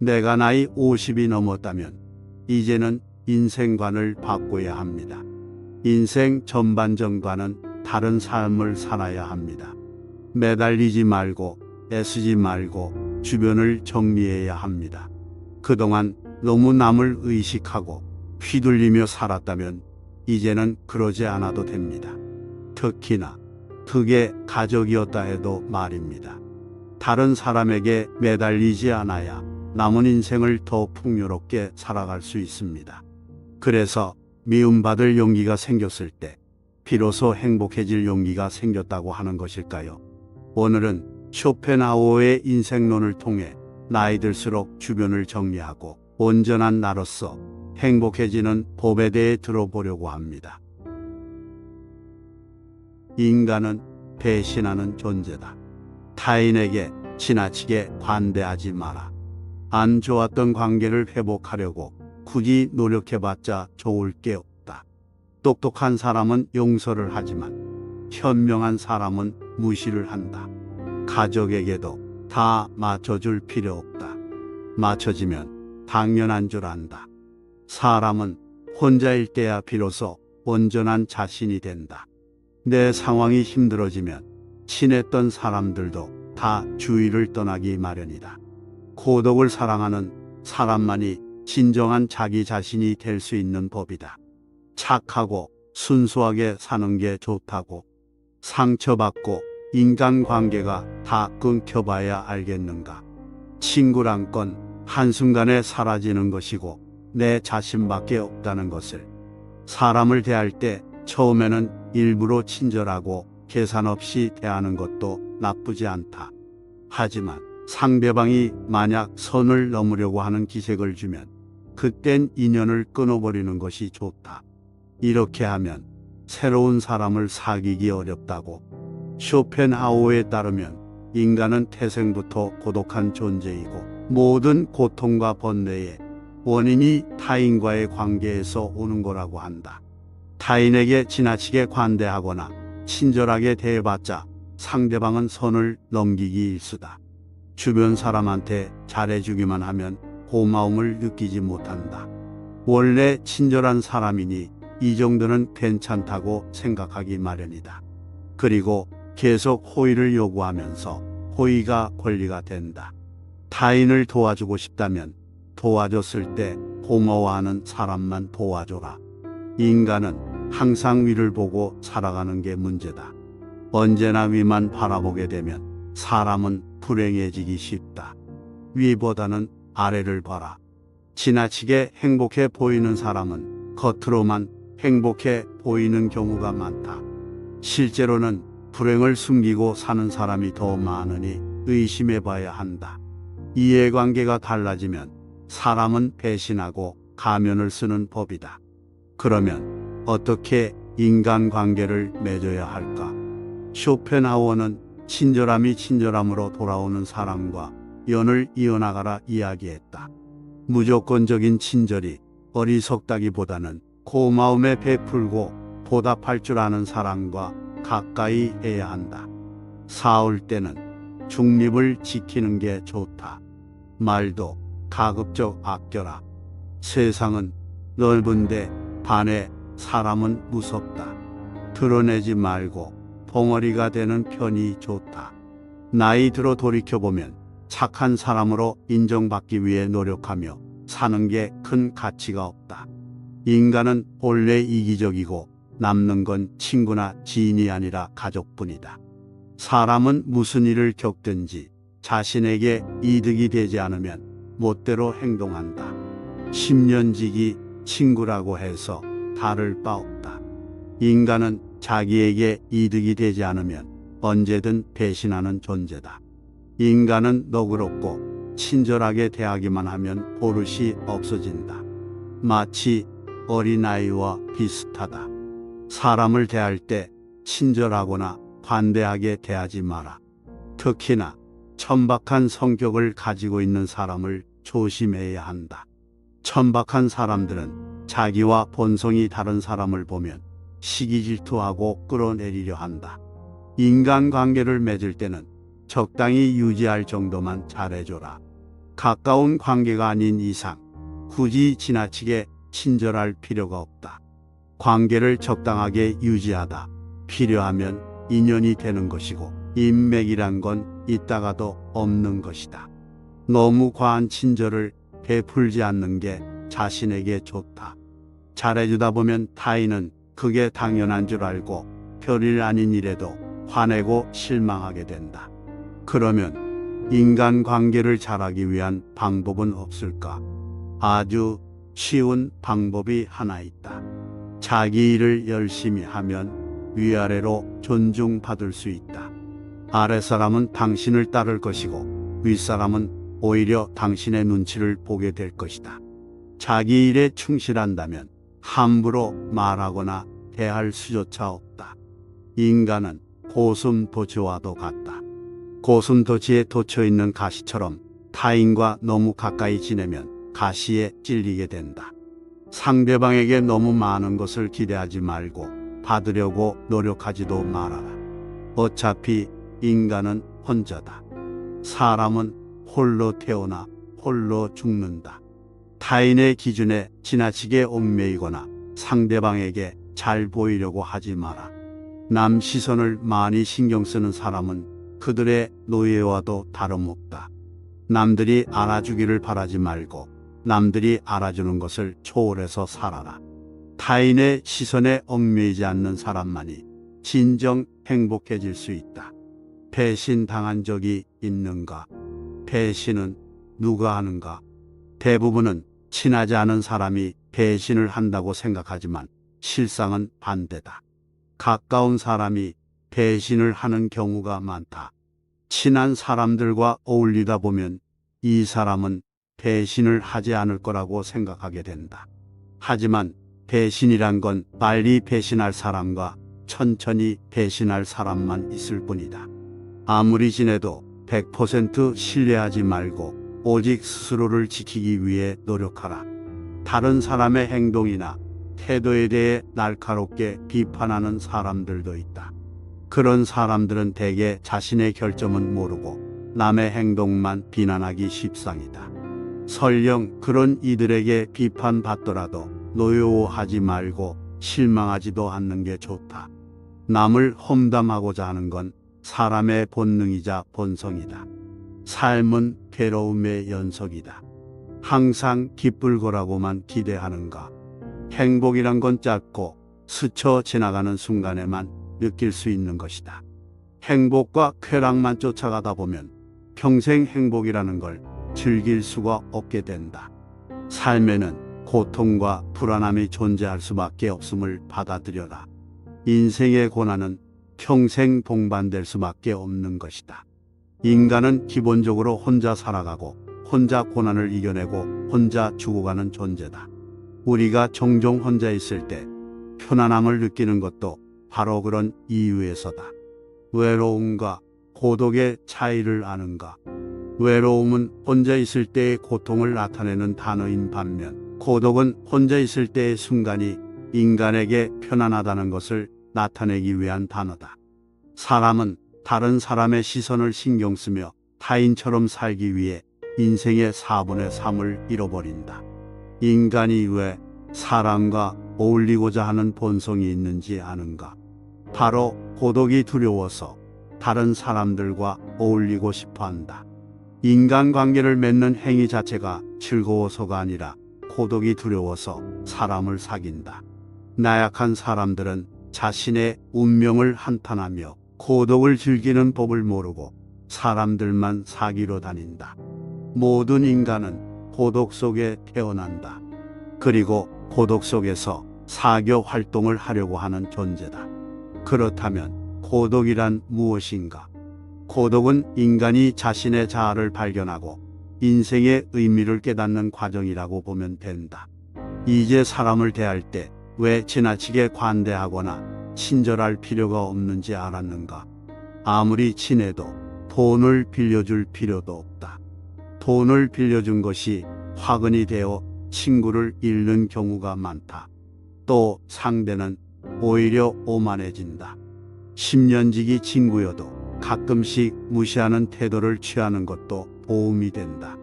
내가 나이 50이 넘었다면 이제는 인생관을 바꿔야 합니다. 인생 전반전과는 다른 삶을 살아야 합니다. 매달리지 말고 애쓰지 말고 주변을 정리해야 합니다. 그동안 너무 남을 의식하고 휘둘리며 살았다면 이제는 그러지 않아도 됩니다. 특히나 그게 가족이었다 해도 말입니다. 다른 사람에게 매달리지 않아야 남은 인생을 더 풍요롭게 살아갈 수 있습니다. 그래서 미움받을 용기가 생겼을 때 비로소 행복해질 용기가 생겼다고 하는 것일까요? 오늘은 쇼펜하우어의 인생론을 통해 나이 들수록 주변을 정리하고 온전한 나로서 행복해지는 법에 대해 들어보려고 합니다. 인간은 배신하는 존재다. 타인에게 지나치게 관대하지 마라. 안 좋았던 관계를 회복하려고 굳이 노력해봤자 좋을 게 없다. 똑똑한 사람은 용서를 하지만 현명한 사람은 무시를 한다. 가족에게도 다 맞춰줄 필요 없다. 맞춰지면 당연한 줄 안다. 사람은 혼자일 때야 비로소 온전한 자신이 된다. 내 상황이 힘들어지면 친했던 사람들도 다 주위를 떠나기 마련이다. 고독을 사랑하는 사람만이 진정한 자기 자신이 될 수 있는 법이다. 착하고 순수하게 사는 게 좋다고 상처받고 인간관계가 다 끊겨봐야 알겠는가. 친구란 건 한순간에 사라지는 것이고 내 자신밖에 없다는 것을. 사람을 대할 때 처음에는 일부러 친절하고 계산 없이 대하는 것도 나쁘지 않다. 하지만 상대방이 만약 선을 넘으려고 하는 기색을 주면 그땐 인연을 끊어버리는 것이 좋다. 이렇게 하면 새로운 사람을 사귀기 어렵다고. 쇼펜하우어에 따르면 인간은 태생부터 고독한 존재이고 모든 고통과 번뇌의 원인이 타인과의 관계에서 오는 거라고 한다. 타인에게 지나치게 관대하거나 친절하게 대해봤자 상대방은 선을 넘기기 일쑤다. 주변 사람한테 잘해주기만 하면 고마움을 느끼지 못한다. 원래 친절한 사람이니 이 정도는 괜찮다고 생각하기 마련이다. 그리고 계속 호의를 요구하면서 호의가 권리가 된다. 타인을 도와주고 싶다면 도와줬을 때 고마워하는 사람만 도와줘라. 인간은 항상 위를 보고 살아가는 게 문제다. 언제나 위만 바라보게 되면 사람은 불행해지기 쉽다. 위보다는 아래를 봐라. 지나치게 행복해 보이는 사람은 겉으로만 행복해 보이는 경우가 많다. 실제로는 불행을 숨기고 사는 사람이 더 많으니 의심해 봐야 한다. 이해관계가 달라지면 사람은 배신하고 가면을 쓰는 법이다. 그러면 어떻게 인간관계를 맺어야 할까? 쇼펜하우어는 친절함이 친절함으로 돌아오는 사랑과 연을 이어나가라 이야기했다. 무조건적인 친절이 어리석다기보다는 고마움에 베풀고 보답할 줄 아는 사람과 가까이 해야 한다. 싸울 때는 중립을 지키는 게 좋다. 말도 가급적 아껴라. 세상은 넓은데 반해 사람은 무섭다. 드러내지 말고 벙어리가 되는 편이 좋다. 나이 들어 돌이켜보면 착한 사람으로 인정받기 위해 노력하며 사는 게 큰 가치가 없다. 인간은 본래 이기적이고 남는 건 친구나 지인이 아니라 가족뿐이다. 사람은 무슨 일을 겪든지 자신에게 이득이 되지 않으면 멋대로 행동한다. 10년지기 친구라고 해서 다를 바 없다. 인간은 자기에게 이득이 되지 않으면 언제든 배신하는 존재다. 인간은 너그럽고 친절하게 대하기만 하면 버릇이 없어진다. 마치 어린아이와 비슷하다. 사람을 대할 때 친절하거나 관대하게 대하지 마라. 특히나 천박한 성격을 가지고 있는 사람을 조심해야 한다. 천박한 사람들은 자기와 본성이 다른 사람을 보면 시기 질투하고 끌어내리려 한다. 인간관계를 맺을 때는 적당히 유지할 정도만 잘해줘라. 가까운 관계가 아닌 이상 굳이 지나치게 친절할 필요가 없다. 관계를 적당하게 유지하다 필요하면 인연이 되는 것이고 인맥이란 건 있다가도 없는 것이다. 너무 과한 친절을 베풀지 않는 게 자신에게 좋다. 잘해주다 보면 타인은 그게 당연한 줄 알고 별일 아닌 일에도 화내고 실망하게 된다. 그러면 인간관계를 잘하기 위한 방법은 없을까? 아주 쉬운 방법이 하나 있다. 자기 일을 열심히 하면 위아래로 존중받을 수 있다. 아랫사람은 당신을 따를 것이고 윗사람은 오히려 당신의 눈치를 보게 될 것이다. 자기 일에 충실한다면 함부로 말하거나 대할 수조차 없다. 인간은 고슴도치와도 같다. 고슴도치에 돋쳐 있는 가시처럼 타인과 너무 가까이 지내면 가시에 찔리게 된다. 상대방에게 너무 많은 것을 기대하지 말고 받으려고 노력하지도 말아라. 어차피 인간은 혼자다. 사람은 홀로 태어나 홀로 죽는다. 타인의 기준에 지나치게 얽매이거나 상대방에게 잘 보이려고 하지 마라. 남 시선을 많이 신경 쓰는 사람은 그들의 노예와도 다름없다. 남들이 알아주기를 바라지 말고 남들이 알아주는 것을 초월해서 살아라. 타인의 시선에 얽매이지 않는 사람만이 진정 행복해질 수 있다. 배신당한 적이 있는가? 배신은 누가 하는가? 대부분은 친하지 않은 사람이 배신을 한다고 생각하지만 실상은 반대다. 가까운 사람이 배신을 하는 경우가 많다. 친한 사람들과 어울리다 보면 이 사람은 배신을 하지 않을 거라고 생각하게 된다. 하지만 배신이란 건 빨리 배신할 사람과 천천히 배신할 사람만 있을 뿐이다. 아무리 지내도 100% 신뢰하지 말고 오직 스스로를 지키기 위해 노력하라. 다른 사람의 행동이나 태도에 대해 날카롭게 비판하는 사람들도 있다. 그런 사람들은 대개 자신의 결점은 모르고 남의 행동만 비난하기 십상이다. 설령 그런 이들에게 비판받더라도 노여워하지 말고 실망하지도 않는 게 좋다. 남을 험담하고자 하는 건 사람의 본능이자 본성이다. 삶은 괴로움의 연속이다. 항상 기쁠 거라고만 기대하는가? 행복이란 건 짧고 스쳐 지나가는 순간에만 느낄 수 있는 것이다. 행복과 쾌락만 쫓아가다 보면 평생 행복이라는 걸 즐길 수가 없게 된다. 삶에는 고통과 불안함이 존재할 수밖에 없음을 받아들여라. 인생의 고난은 평생 동반될 수밖에 없는 것이다. 인간은 기본적으로 혼자 살아가고 혼자 고난을 이겨내고 혼자 죽어가는 존재다. 우리가 종종 혼자 있을 때 편안함을 느끼는 것도 바로 그런 이유에서다. 외로움과 고독의 차이를 아는가? 외로움은 혼자 있을 때의 고통을 나타내는 단어인 반면 고독은 혼자 있을 때의 순간이 인간에게 편안하다는 것을 나타내기 위한 단어다. 사람은 다른 사람의 시선을 신경 쓰며 타인처럼 살기 위해 인생의 4분의 3을 잃어버린다. 인간이 왜 사람과 어울리고자 하는 본성이 있는지 아는가? 바로 고독이 두려워서 다른 사람들과 어울리고 싶어 한다. 인간관계를 맺는 행위 자체가 즐거워서가 아니라 고독이 두려워서 사람을 사귄다. 나약한 사람들은 자신의 운명을 한탄하며 고독을 즐기는 법을 모르고 사람들만 사귀러 다닌다. 모든 인간은 고독 속에 태어난다. 그리고 고독 속에서 사교 활동을 하려고 하는 존재다. 그렇다면 고독이란 무엇인가? 고독은 인간이 자신의 자아를 발견하고 인생의 의미를 깨닫는 과정이라고 보면 된다. 이제 사람을 대할 때 왜 지나치게 관대하거나 친절할 필요가 없는지 알았는가? 아무리 친해도 돈을 빌려줄 필요도 없다. 돈을 빌려준 것이 화근이 되어 친구를 잃는 경우가 많다. 또 상대는 오히려 오만해진다. 10년지기 친구여도 가끔씩 무시하는 태도를 취하는 것도 도움이 된다.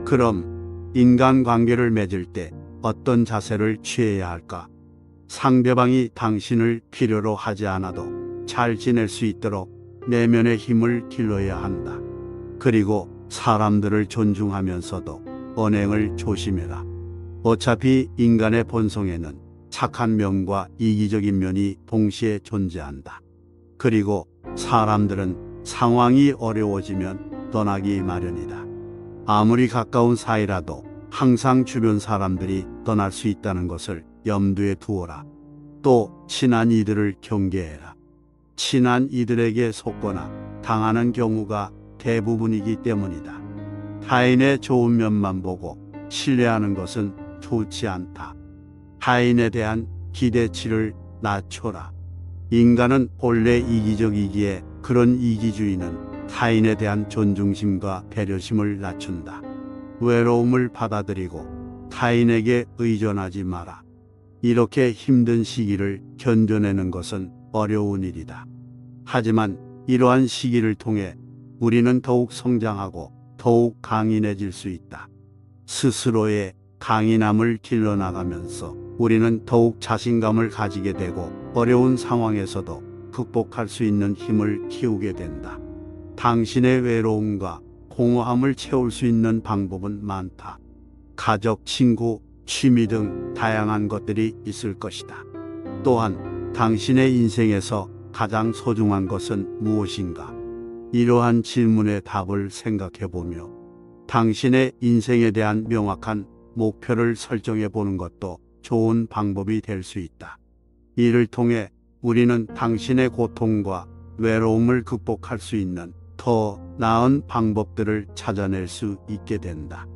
그럼 인간관계를 맺을 때 어떤 자세를 취해야 할까? 상대방이 당신을 필요로 하지 않아도 잘 지낼 수 있도록 내면의 힘을 길러야 한다. 그리고 사람들을 존중하면서도 언행을 조심해라. 어차피 인간의 본성에는 착한 면과 이기적인 면이 동시에 존재한다. 그리고 사람들은 상황이 어려워지면 떠나기 마련이다. 아무리 가까운 사이라도 항상 주변 사람들이 떠날 수 있다는 것을 염두에 두어라. 또 친한 이들을 경계해라. 친한 이들에게 속거나 당하는 경우가 대부분이기 때문이다. 타인의 좋은 면만 보고 신뢰하는 것은 좋지 않다. 타인에 대한 기대치를 낮춰라. 인간은 본래 이기적이기에 그런 이기주의는 타인에 대한 존중심과 배려심을 낮춘다. 외로움을 받아들이고 타인에게 의존하지 마라. 이렇게 힘든 시기를 견뎌내는 것은 어려운 일이다. 하지만 이러한 시기를 통해 우리는 더욱 성장하고 더욱 강인해질 수 있다. 스스로의 강인함을 길러나가면서 우리는 더욱 자신감을 가지게 되고 어려운 상황에서도 극복할 수 있는 힘을 키우게 된다. 당신의 외로움과 공허함을 채울 수 있는 방법은 많다. 가족, 친구, 취미 등 다양한 것들이 있을 것이다. 또한 당신의 인생에서 가장 소중한 것은 무엇인가? 이러한 질문의 답을 생각해 보며 당신의 인생에 대한 명확한 목표를 설정해 보는 것도 좋은 방법이 될 수 있다. 이를 통해 우리는 당신의 고통과 외로움을 극복할 수 있는 더 나은 방법들을 찾아낼 수 있게 된다.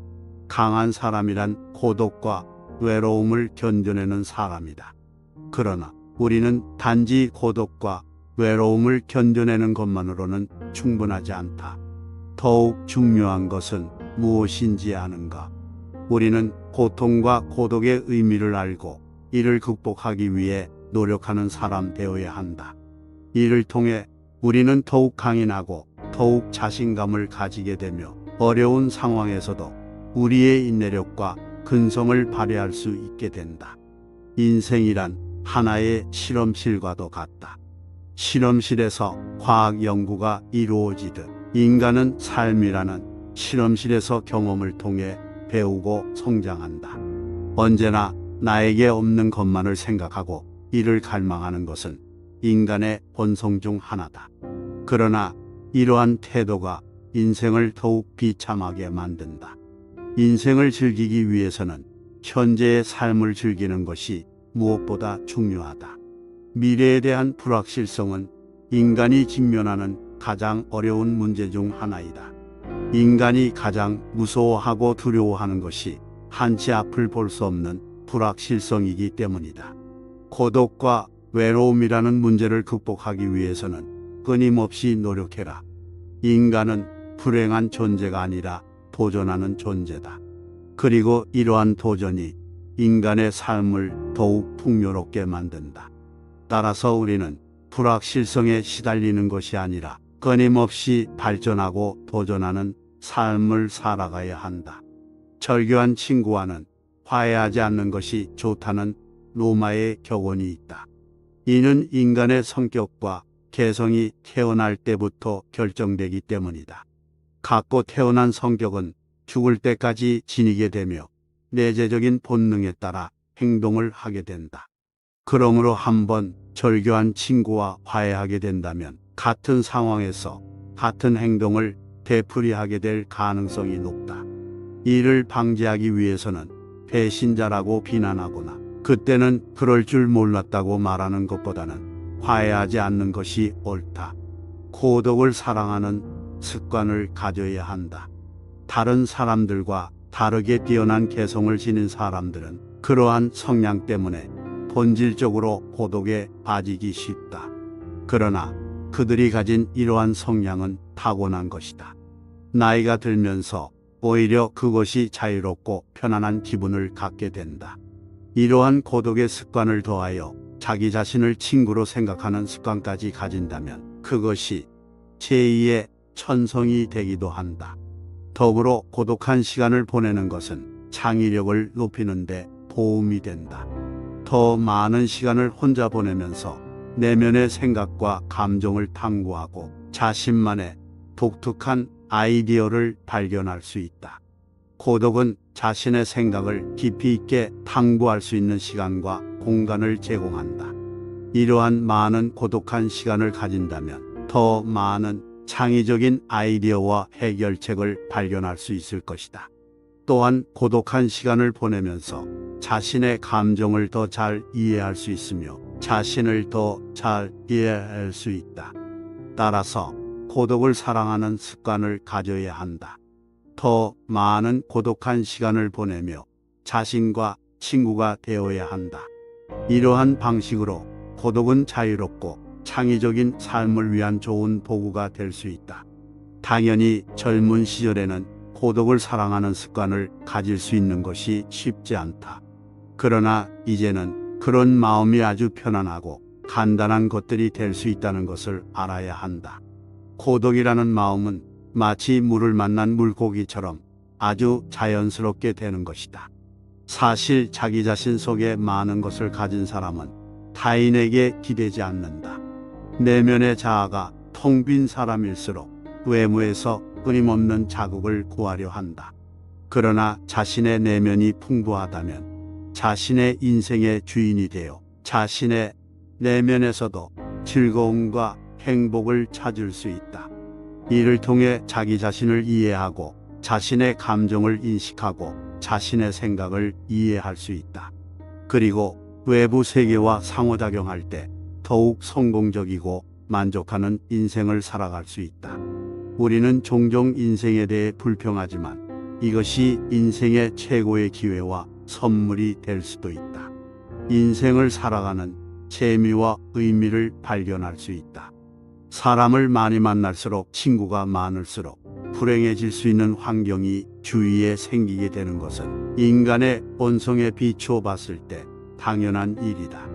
강한 사람이란 고독과 외로움을 견뎌내는 사람이다. 그러나 우리는 단지 고독과 외로움을 견뎌내는 것만으로는 충분하지 않다. 더욱 중요한 것은 무엇인지 아는가? 우리는 고통과 고독의 의미를 알고 이를 극복하기 위해 노력하는 사람 되어야 한다. 이를 통해 우리는 더욱 강인하고 더욱 자신감을 가지게 되며 어려운 상황에서도 우리의 인내력과 근성을 발휘할 수 있게 된다. 인생이란 하나의 실험실과도 같다. 실험실에서 과학 연구가 이루어지듯 인간은 삶이라는 실험실에서 경험을 통해 배우고 성장한다. 언제나 나에게 없는 것만을 생각하고 이를 갈망하는 것은 인간의 본성 중 하나다. 그러나 이러한 태도가 인생을 더욱 비참하게 만든다. 인생을 즐기기 위해서는 현재의 삶을 즐기는 것이 무엇보다 중요하다. 미래에 대한 불확실성은 인간이 직면하는 가장 어려운 문제 중 하나이다. 인간이 가장 무서워하고 두려워하는 것이 한치 앞을 볼 수 없는 불확실성이기 때문이다. 고독과 외로움이라는 문제를 극복하기 위해서는 끊임없이 노력해라. 인간은 불행한 존재가 아니라 도전하는 존재다. 그리고 이러한 도전이 인간의 삶을 더욱 풍요롭게 만든다. 따라서 우리는 불확실성에 시달리는 것이 아니라 끊임없이 발전하고 도전하는 삶을 살아가야 한다. 절교한 친구와는 화해하지 않는 것이 좋다는 로마의 격언이 있다. 이는 인간의 성격과 개성이 태어날 때부터 결정되기 때문이다. 갖고 태어난 성격은 죽을 때까지 지니게 되며 내재적인 본능에 따라 행동을 하게 된다. 그러므로 한번 절교한 친구와 화해하게 된다면 같은 상황에서 같은 행동을 되풀이하게 될 가능성이 높다. 이를 방지하기 위해서는 배신자라고 비난하거나 그때는 그럴 줄 몰랐다고 말하는 것보다는 화해하지 않는 것이 옳다. 고독을 사랑하는 습관을 가져야 한다. 다른 사람들과 다르게 뛰어난 개성을 지닌 사람들은 그러한 성향 때문에 본질적으로 고독에 빠지기 쉽다. 그러나 그들이 가진 이러한 성향은 타고난 것이다. 나이가 들면서 오히려 그것이 자유롭고 편안한 기분을 갖게 된다. 이러한 고독의 습관을 더하여 자기 자신을 친구로 생각하는 습관까지 가진다면 그것이 제2의 천성이 되기도 한다. 더불어 고독한 시간을 보내는 것은 창의력을 높이는 데 도움이 된다. 더 많은 시간을 혼자 보내면서 내면의 생각과 감정을 탐구하고 자신만의 독특한 아이디어를 발견할 수 있다. 고독은 자신의 생각을 깊이 있게 탐구할 수 있는 시간과 공간을 제공한다. 이러한 많은 고독한 시간을 가진다면 더 많은 창의적인 아이디어와 해결책을 발견할 수 있을 것이다. 또한 고독한 시간을 보내면서 자신의 감정을 더 잘 이해할 수 있으며 자신을 더 잘 이해할 수 있다. 따라서 고독을 사랑하는 습관을 가져야 한다. 더 많은 고독한 시간을 보내며 자신과 친구가 되어야 한다. 이러한 방식으로 고독은 자유롭고 창의적인 삶을 위한 좋은 도구가 될 수 있다. 당연히 젊은 시절에는 고독을 사랑하는 습관을 가질 수 있는 것이 쉽지 않다. 그러나 이제는 그런 마음이 아주 편안하고 간단한 것들이 될 수 있다는 것을 알아야 한다. 고독이라는 마음은 마치 물을 만난 물고기처럼 아주 자연스럽게 되는 것이다. 사실 자기 자신 속에 많은 것을 가진 사람은 타인에게 기대지 않는다. 내면의 자아가 텅 빈 사람일수록 외부에서 끊임없는 자극을 구하려 한다. 그러나 자신의 내면이 풍부하다면 자신의 인생의 주인이 되어 자신의 내면에서도 즐거움과 행복을 찾을 수 있다. 이를 통해 자기 자신을 이해하고 자신의 감정을 인식하고 자신의 생각을 이해할 수 있다. 그리고 외부 세계와 상호작용할 때 더욱 성공적이고 만족하는 인생을 살아갈 수 있다. 우리는 종종 인생에 대해 불평하지만 이것이 인생의 최고의 기회와 선물이 될 수도 있다. 인생을 살아가는 재미와 의미를 발견할 수 있다. 사람을 많이 만날수록 친구가 많을수록 불행해질 수 있는 환경이 주위에 생기게 되는 것은 인간의 본성에 비추어 봤을 때 당연한 일이다.